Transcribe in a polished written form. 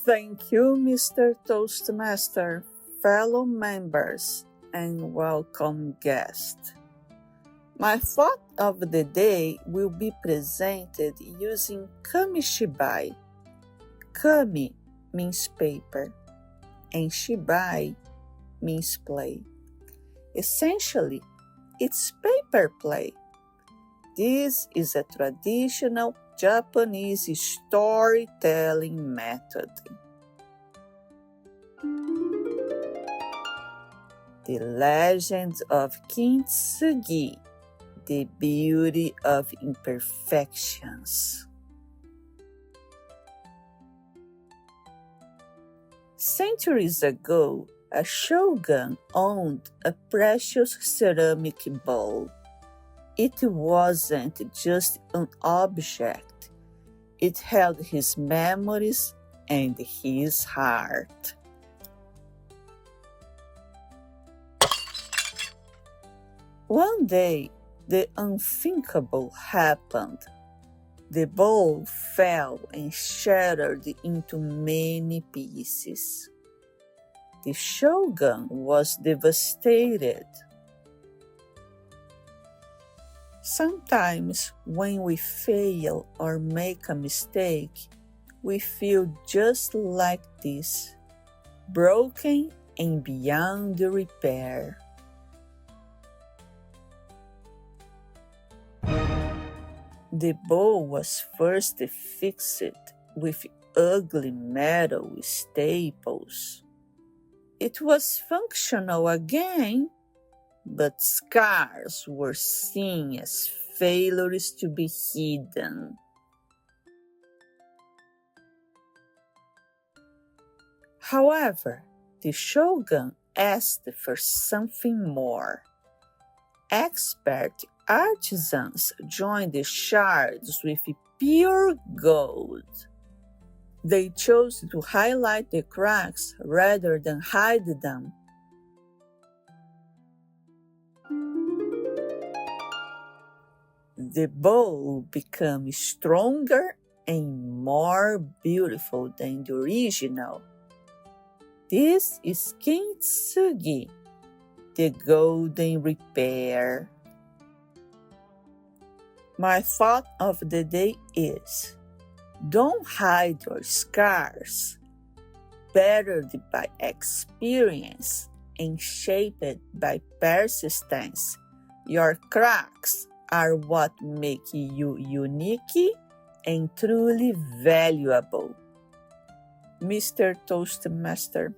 Thank you, Mr. Toastmaster, fellow members, and welcome guests. My thought of the day will be presented using Kamishibai. Kami means paper, and Shibai means play. Essentially, it's paper play. This is a traditional Japanese storytelling method. The Legend of Kintsugi, the Beauty of Imperfections. Centuries ago, a shogun owned a precious ceramic bowl. It wasn't just an object. It held his memories and his heart. One day, the unthinkable happened. The bowl fell and shattered into many pieces. The shogun was devastated. Sometimes when we fail or make a mistake, we feel just like this, broken and beyond repair. The bowl was first fixed with ugly metal staples. It was functional again, but scars were seen as failures to be hidden. However, the shogun asked for something more. Expert artisans joined the shards with pure gold. They chose to highlight the cracks rather than hide them. The bowl became stronger and more beautiful than the original. This is Kintsugi, the golden repair. My thought of the day is, don't hide your scars. Bettered by experience and shaped by persistence, your cracks are what make you unique and truly valuable. Mr. Toastmaster.